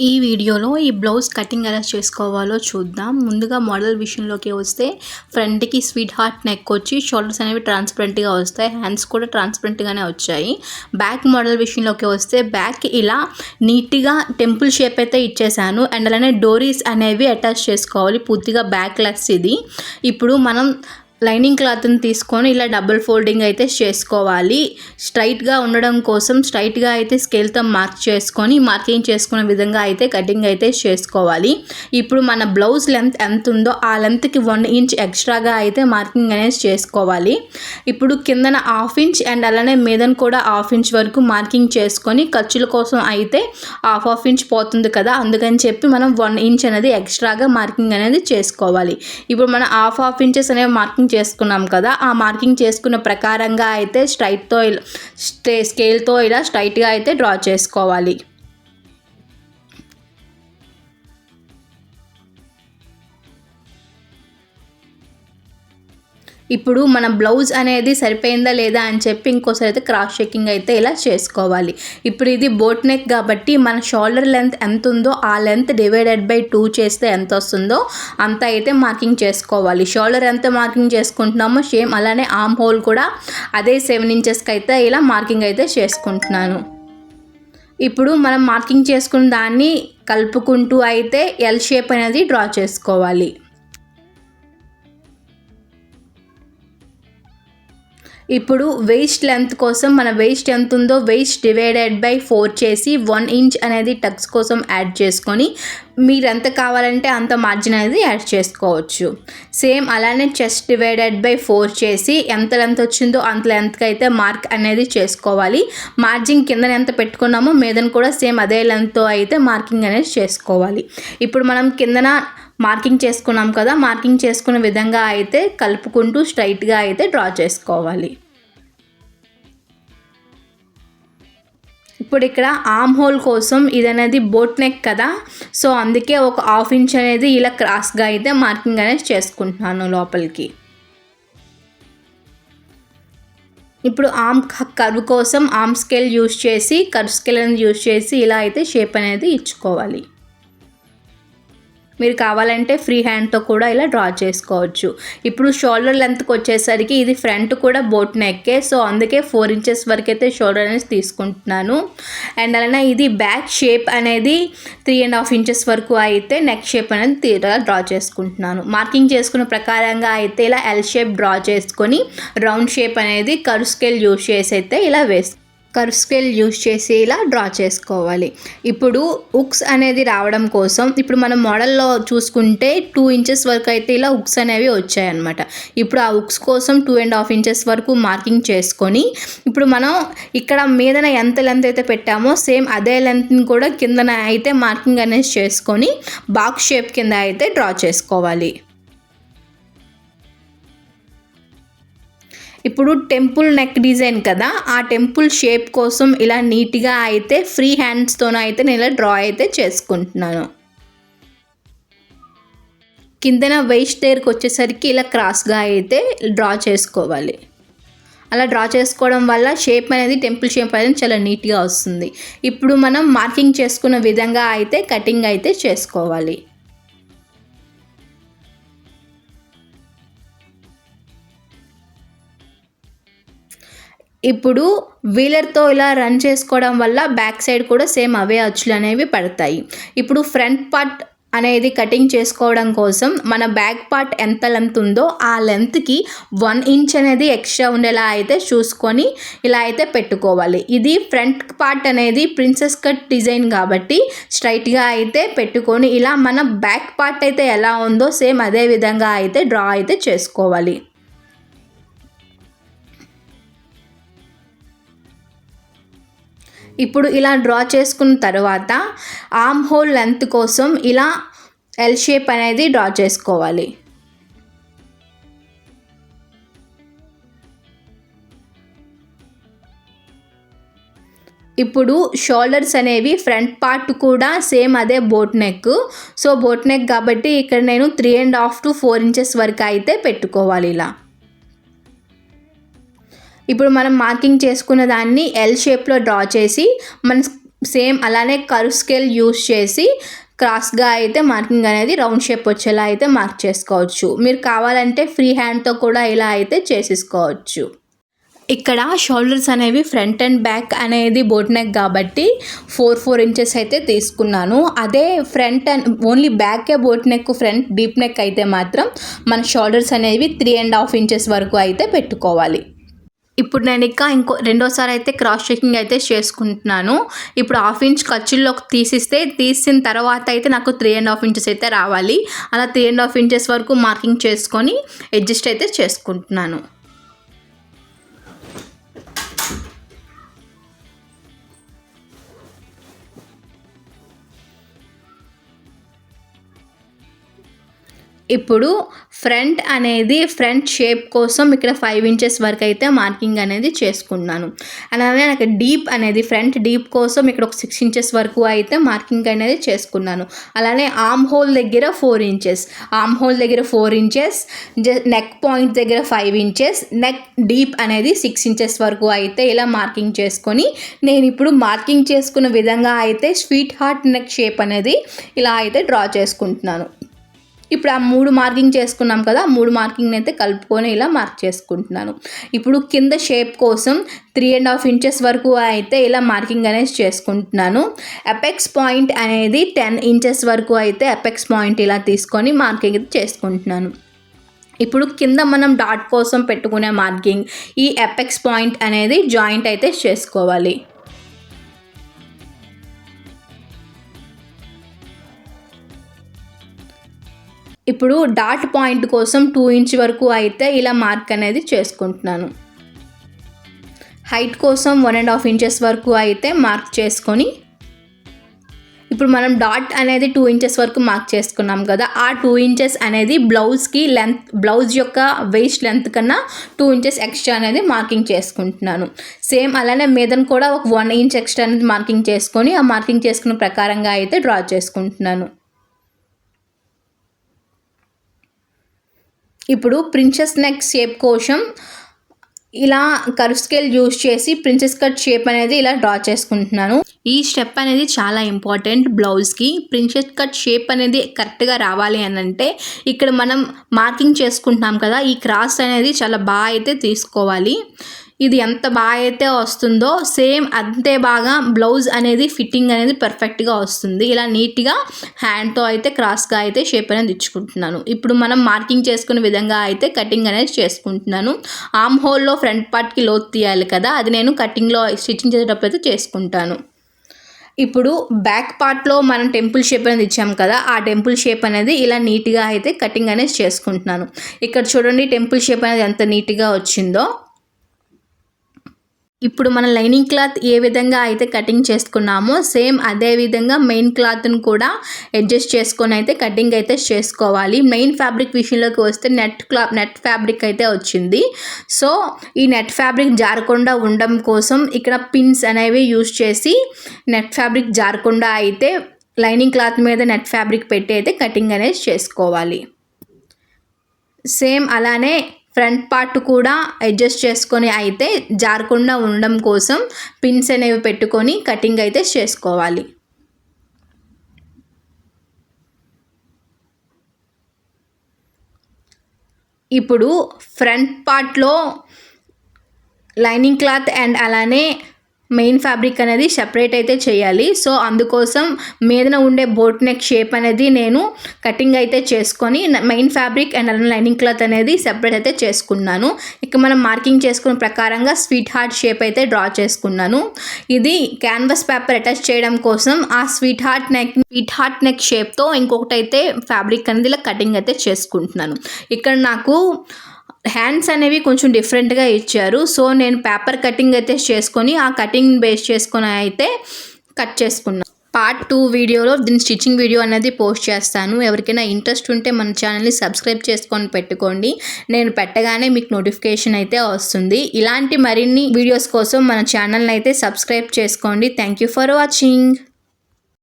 ఈ వీడియోలో ఈ బ్లౌజ్ కటింగ్ ఎలా చేసుకోవాలో చూద్దాం. ముందుగా మోడల్ విషయంలోకి వస్తే ఫ్రంట్‌కి స్వీట్ హార్ట్ నెక్ వచ్చి షోల్డర్స్ అనేవి ట్రాన్స్‌పరెంట్‌గా వస్తాయి. హ్యాండ్స్ కూడా ట్రాన్స్‌పరెంట్‌గానే వచ్చాయి. బ్యాక్ మోడల్ విషయంలోకి వస్తే బ్యాక్ ఇలా నీట్‌గా టెంపుల్ షేప్ అయితే ఇచ్చేసాను. అండ్ అలానే డోరీస్ అనేవి అటాచ్ చేసుకోవాలి. పూర్తిగా బ్యాక్ లెగ్స్ ఇది. ఇప్పుడు మనం లైనింగ్ క్లాత్ని తీసుకొని ఇలా డబుల్ ఫోల్డింగ్ అయితే చేసుకోవాలి. స్ట్రైట్గా ఉండడం కోసం స్ట్రైట్గా అయితే స్కేల్తో మార్క్ చేసుకొని మార్కింగ్ చేసుకునే విధంగా అయితే కటింగ్ అయితే చేసుకోవాలి. ఇప్పుడు మన బ్లౌజ్ లెంత్ ఎంత ఉందో ఆ లెంత్కి 1 ఇంచ్ ఎక్స్ట్రాగా అయితే మార్కింగ్ అనేది చేసుకోవాలి. ఇప్పుడు కిందన 1/2 ఇంచ్ అండ్ అలానే మీదన కూడా 1/2 ఇంచ్ వరకు మార్కింగ్ చేసుకొని ఖర్చుల కోసం అయితే 1/2 ఇంచ్ పోతుంది కదా, అందుకని చెప్పి మనం 1 ఇంచ్ అనేది ఎక్స్ట్రాగా మార్కింగ్ అనేది చేసుకోవాలి. ఇప్పుడు మనం 1/2 ఇంచెస్ అనేవి మార్కింగ్ చేసుకున్నాం కదా, ఆ మార్కింగ్ చేసుకున్న ప్రకారంగా అయితే స్కేల్తో ఇలా స్ట్రైట్గా అయితే డ్రా చేసుకోవాలి. ఇప్పుడు మన బ్లౌజ్ అనేది సరిపోయిందా లేదా అని చెప్పి ఇంకోసారి అయితే క్రాస్ చెకింగ్ అయితే ఇలా చేసుకోవాలి. ఇప్పుడు ఇది బోట్ నెక్ కాబట్టి మన షోల్డర్ లెంత్ ఎంత ఉందో ఆ లెంత్ డివైడెడ్ బై 2 చేస్తే ఎంత వస్తుందో అంత అయితే మార్కింగ్ చేసుకోవాలి. షోల్డర్ ఎంత మార్కింగ్ చేసుకుంటున్నామో సేమ్ అలానే ఆర్మ్ హోల్ కూడా అదే 7 ఇంచెస్కి అయితే ఇలా మార్కింగ్ అయితే చేసుకుంటున్నాను. ఇప్పుడు మనం మార్కింగ్ చేసుకున్న దాన్ని కలుపుకుంటూ అయితే ఎల్ షేప్ అనేది డ్రా చేసుకోవాలి. ఇప్పుడు వెయిస్ట్ లెంత్ కోసం మన వెయిస్ట్ ఎంత ఉందో వెయిస్ట్ డివైడెడ్ బై 4 చేసి 1 ఇంచ్ అనేది టక్స్ కోసం యాడ్ చేసుకొని మీరు ఎంత కావాలంటే అంత మార్జిన్ అనేది యాడ్ చేసుకోవచ్చు. సేమ్ అలానే చెస్ట్ డివైడెడ్ బై 4 చేసి ఎంత లెంత్ వచ్చిందో అంత లెంత్కి అయితే మార్క్ అనేది చేసుకోవాలి. మార్జిన్ కింద ఎంత పెట్టుకున్నామో మీదన కూడా సేమ్ అదే లెంత్తో అయితే మార్కింగ్ అనేది చేసుకోవాలి. ఇప్పుడు మనం కిందన మార్కింగ్ చేసుకున్నాం కదా, మార్కింగ్ చేసుకున్న విధంగా అయితే కలుపుకుంటూ స్ట్రైట్గా అయితే డ్రా చేసుకోవాలి. ఇప్పుడు ఇక్కడ ఆర్మ్ హోల్ కోసం ఇది అనేది బోట్ నెక్ కదా, సో అందుకే ఒక 1/2 ఇంచ్ అనేది ఇలా క్రాస్గా అయితే మార్కింగ్ అనేది చేసుకుంటున్నాను లోపలికి. ఇప్పుడు ఆర్మ్ కర్వ్ కోసం ఆర్మ్ స్కేల్ యూజ్ చేసి కర్వ్ స్కేల్ అనేది యూజ్ చేసి ఇలా అయితే షేప్ అనేది ఇచ్చుకోవాలి. మీరు కావాలంటే ఫ్రీ హ్యాండ్తో కూడా ఇలా డ్రా చేసుకోవచ్చు. ఇప్పుడు షోల్డర్ లెంత్కి వచ్చేసరికి ఇది ఫ్రంట్ కూడా బోట్ నెక్కే, సో అందుకే 4 ఇంచెస్ వరకు అయితే షోల్డర్ అనేది తీసుకుంటున్నాను. అండ్ అలానే ఇది బ్యాక్ షేప్ అనేది 3.5 ఇంచెస్ వరకు అయితే నెక్ షేప్ అనేది డ్రా చేసుకుంటున్నాను. మార్కింగ్ చేసుకున్న ప్రకారంగా అయితే ఇలా ఎల్ షేప్ డ్రా చేసుకొని రౌండ్ షేప్ అనేది కర్వ్ స్కేల్ యూజ్ చేసి అయితే ఇలా కర్వ్ స్కేల్ యూజ్ చేసి ఇలా డ్రా చేసుకోవాలి. ఇప్పుడు హుక్స్ అనేది రావడం కోసం ఇప్పుడు మనం మోడల్లో చూసుకుంటే 2 ఇంచెస్ వరకు అయితే ఇలా హుక్స్ అనేవి వచ్చాయన్నమాట. ఇప్పుడు ఆ హుక్స్ కోసం 2.5 ఇంచెస్ వరకు మార్కింగ్ చేసుకొని ఇప్పుడు మనం ఇక్కడ మీదన ఎంత లెంత్ అయితే పెట్టామో సేమ్ అదే లెంత్ని కూడా కిందన అయితే మార్కింగ్ అనేది చేసుకొని బాక్స్ షేప్ కింద అయితే డ్రా చేసుకోవాలి. ఇప్పుడు టెంపుల్ నెక్ డిజైన్ కదా, ఆ టెంపుల్ షేప్ కోసం ఇలా నీట్గా అయితే ఫ్రీ హ్యాండ్స్తోనూ అయితే నేను ఇలా డ్రా అయితే చేసుకుంటున్నాను. కిందన వెయిస్ట్ దగ్గరికి వచ్చేసరికి ఇలా క్రాస్గా అయితే డ్రా చేసుకోవాలి. అలా డ్రా చేసుకోవడం వల్ల షేప్ అనేది టెంపుల్ షేప్ అనేది చాలా నీట్గా వస్తుంది. ఇప్పుడు మనం మార్కింగ్ చేసుకున్న విధంగా అయితే కటింగ్ అయితే చేసుకోవాలి. ఇప్పుడు వీలర్తో ఇలా రన్ చేసుకోవడం వల్ల బ్యాక్ సైడ్ కూడా సేమ్ అవే అచ్చులు అనేవి పడతాయి. ఇప్పుడు ఫ్రంట్ పార్ట్ అనేది కటింగ్ చేసుకోవడం కోసం మన బ్యాక్ పార్ట్ ఎంత లెంత్ ఉందో ఆ లెంత్కి 1 ఇంచ్ అనేది ఎక్స్ట్రా ఉండేలా అయితే చూసుకొని ఇలా అయితే పెట్టుకోవాలి. ఇది ఫ్రంట్ పార్ట్ అనేది ప్రిన్సెస్ కట్ డిజైన్ కాబట్టి స్ట్రైట్గా అయితే పెట్టుకొని ఇలా మన బ్యాక్ పార్ట్ అయితే ఎలా ఉందో సేమ్ అదే విధంగా అయితే డ్రా అయితే చేసుకోవాలి. ఇప్పుడు ఇలా డ్రా చేసుకున్న తర్వాత ఆర్మ్ హోల్ లెంత్ కోసం ఇలా ఎల్ షేప్ అనేది డ్రా చేసుకోవాలి. ఇప్పుడు షోల్డర్స్ అనేవి ఫ్రంట్ పార్ట్ కూడా సేమ్ అదే boat neck, so boat neck కాబట్టి ఇక్కడ నేను 3.5 to 4 ఇంచెస్ వరకు అయితే పెట్టుకోవాలి ఇలా. ఇప్పుడు మనం మార్కింగ్ చేసుకున్న దాన్ని ఎల్ షేప్లో డ్రా చేసి మన సేమ్ అలానే కర్వ్ స్కేల్ యూస్ చేసి క్రాస్గా అయితే మార్కింగ్ అనేది రౌండ్ షేప్ వచ్చేలా అయితే మార్క్ చేసుకోవచ్చు. మీరు కావాలంటే ఫ్రీ హ్యాండ్తో కూడా ఇలా అయితే చేసేసుకోవచ్చు. ఇక్కడ షోల్డర్స్ అనేవి ఫ్రంట్ అండ్ బ్యాక్ అనేది బోట్ నెక్ కాబట్టి 4 ఇంచెస్ అయితే తీసుకున్నాను. అదే ఫ్రంట్ అండ్ ఓన్లీ బ్యాకే boat neck, front deep neck అయితే మాత్రం మన షోల్డర్స్ అనేవి 3.5 ఇంచెస్ వరకు అయితే పెట్టుకోవాలి. ఇప్పుడు నేను ఇంకో రెండోసారి అయితే క్రాస్ చెకింగ్ అయితే చేసుకుంటున్నాను. ఇప్పుడు 1/2 ఇంచ్ ఖర్చుల్లోకి తీసిన తర్వాత అయితే నాకు 3.5 ఇంచెస్ అయితే రావాలి. అలా 3.5 ఇంచెస్ వరకు మార్కింగ్ చేసుకొని అడ్జస్ట్ అయితే చేసుకుంటున్నాను. ఇప్పుడు ఫ్రంట్ షేప్ కోసం ఇక్కడ 5 ఇంచెస్ వరకు అయితే మార్కింగ్ అనేది చేసుకున్నాను. అలానే నాకు ఫ్రంట్ డీప్ కోసం ఇక్కడ ఒక 6 ఇంచెస్ వరకు అయితే మార్కింగ్ అనేది చేసుకున్నాను. అలానే ఆర్మ్ హోల్ దగ్గర 4 ఇంచెస్, నెక్ పాయింట్ దగ్గర 5 ఇంచెస్, నెక్ డీప్ అనేది 6 ఇంచెస్ వరకు అయితే ఇలా మార్కింగ్ చేసుకొని నేను ఇప్పుడు మార్కింగ్ చేసుకున్న విధంగా అయితే స్వీట్ హార్ట్ నెక్ షేప్ అనేది ఇలా అయితే డ్రా చేసుకుంటున్నాను. ఇప్పుడు ఆ 3 మార్కింగ్ చేసుకున్నాం కదా, 3 మార్కింగ్ని అయితే కలుపుకొని ఇలా మార్క్ చేసుకుంటున్నాను. ఇప్పుడు కింద షేప్ కోసం 3.5 ఇంచెస్ వరకు అయితే ఇలా మార్కింగ్ అనేది చేసుకుంటున్నాను. అపెక్స్ పాయింట్ అనేది 10 ఇంచెస్ వరకు అయితే అపెక్స్ పాయింట్ ఇలా తీసుకొని మార్కింగ్ చేసుకుంటున్నాను. ఇప్పుడు కింద మనం డాట్ కోసం పెట్టుకునే మార్కింగ్ ఈ అపెక్స్ పాయింట్ అనేది జాయింట్ అయితే చేసుకోవాలి. ఇప్పుడు డాట్ పాయింట్ కోసం 2 ఇంచ్ వరకు అయితే ఇలా మార్క్ అనేది చేసుకుంటున్నాను. హైట్ కోసం 1.5 ఇంచెస్ వరకు అయితే మార్క్ చేసుకొని ఇప్పుడు మనం డాట్ అనేది 2 ఇంచెస్ వరకు మార్క్ చేసుకున్నాం కదా, ఆ 2 ఇంచెస్ అనేది బ్లౌజ్ యొక్క వేస్ట్ లెంత్ కన్నా 2 ఇంచెస్ ఎక్స్ట్రా అనేది మార్కింగ్ చేసుకుంటున్నాను. సేమ్ అలానే మీదన కూడా ఒక 1 ఇంచ్ ఎక్స్ట్రా అనేది మార్కింగ్ చేసుకొని ఆ మార్కింగ్ చేసుకున్న ప్రకారంగా అయితే డ్రా చేసుకుంటున్నాను. ఇప్పుడు ప్రిన్సెస్ నెక్ షేప్ కోసం ఇలా కర్వ్ స్కేల్ యూస్ చేసి ప్రిన్సెస్ కట్ షేప్ అనేది ఇలా డ్రా చేసుకుంటున్నాను. ఈ స్టెప్ అనేది చాలా ఇంపార్టెంట్ బ్లౌజ్కి. ప్రిన్సెస్ కట్ షేప్ అనేది కరెక్ట్గా రావాలి అని అంటే ఇక్కడ మనం మార్కింగ్ చేసుకుంటున్నాం కదా, ఈ క్రాస్ అనేది చాలా బాగా అయితే తీసుకోవాలి. ఇది ఎంత బాగా అయితే వస్తుందో సేమ్ అంతే బాగా బ్లౌజ్ అనేది ఫిట్టింగ్ అనేది పర్ఫెక్ట్గా వస్తుంది. ఇలా నీట్గా హ్యాండ్తో అయితే క్రాస్గా అయితే షేప్ అనేది ఇచ్చుకుంటున్నాను. ఇప్పుడు మనం మార్కింగ్ చేసుకునే విధంగా అయితే కటింగ్ అనేది చేసుకుంటున్నాను. ఆర్మ్ హోల్లో ఫ్రంట్ పార్ట్కి లోతు తీయాలి కదా, అది నేను కటింగ్లో స్టిచ్చింగ్ చేసేటప్పుడు అయితే చేసుకుంటాను. ఇప్పుడు బ్యాక్ పార్ట్లో మనం టెంపుల్ షేప్ అనేది ఇచ్చాం కదా, ఆ టెంపుల్ షేప్ అనేది ఇలా నీట్గా అయితే కటింగ్ అనేది చేసుకుంటున్నాను. ఇక్కడ చూడండి టెంపుల్ షేప్ అనేది ఎంత నీట్గా వచ్చిందో. ఇప్పుడు మన లైనింగ్ క్లాత్ ఏ విధంగా అయితే కటింగ్ చేసుకున్నామో సేమ్ అదే విధంగా మెయిన్ క్లాత్ను కూడా అడ్జస్ట్ చేసుకొని అయితే కటింగ్ అయితే చేసుకోవాలి. మెయిన్ ఫ్యాబ్రిక్ విషయంలోకి వస్తే నెట్ ఫ్యాబ్రిక్ అయితే వచ్చింది. సో ఈ నెట్ ఫ్యాబ్రిక్ జారకుండా ఉండడం కోసం ఇక్కడ పిన్స్ అనేవి యూజ్ చేసి నెట్ ఫ్యాబ్రిక్ జారకుండా అయితే లైనింగ్ క్లాత్ మీద నెట్ ఫ్యాబ్రిక్ పెట్టి అయితే కటింగ్ అనేది చేసుకోవాలి. సేమ్ అలానే ఫ్రంట్ పార్ట్ కూడా అడ్జస్ట్ చేసుకొని అయితే జారకుండా ఉండడం కోసం పిన్స్ అనేవి పెట్టుకొని కటింగ్ అయితే చేసుకోవాలి. ఇప్పుడు ఫ్రంట్ పార్ట్లో లైనింగ్ క్లాత్ అండ్ అలానే మెయిన్ ఫ్యాబ్రిక్ అనేది సెపరేట్ అయితే చేయాలి. సో అందుకోసం మీదన ఉండే బోట్ నెక్ షేప్ అనేది నేను కటింగ్ అయితే చేసుకొని మెయిన్ ఫ్యాబ్రిక్ అండ్ అలానే లైనింగ్ క్లాత్ అనేది సెపరేట్ అయితే చేసుకున్నాను. ఇక మనం మార్కింగ్ చేసుకున్న ప్రకారంగా స్వీట్ హార్ట్ షేప్ అయితే డ్రా చేసుకున్నాను. ఇది క్యాన్వాస్ పేపర్ అటాచ్ చేయడం కోసం ఆ స్వీట్ హార్ట్ నెక్ షేప్తో ఇంకొకటి అయితే ఫ్యాబ్రిక్ అనేది ఇలా కటింగ్ అయితే చేసుకుంటున్నాను. ఇక్కడ నాకు హ్యాండ్స్ అనేవి కొంచెం డిఫరెంట్గా ఇచ్చారు. సో నేను పేపర్ కటింగ్ అయితే చేసుకొని ఆ కటింగ్ బేస్ చేసుకొని అయితే కట్ చేసుకున్నాను. పార్ట్ 2 వీడియోలో దీని స్టిచ్చింగ్ వీడియో అనేది పోస్ట్ చేస్తాను. ఎవరికైనా ఇంట్రెస్ట్ ఉంటే మన ఛానల్ని సబ్స్క్రైబ్ చేసుకొని పెట్టుకోండి. నేను పెట్టగానే మీకు నోటిఫికేషన్ అయితే వస్తుంది. ఇలాంటి మరిన్ని వీడియోస్ కోసం మన ఛానల్ని అయితే సబ్స్క్రైబ్ చేసుకోండి. Thank you for watching.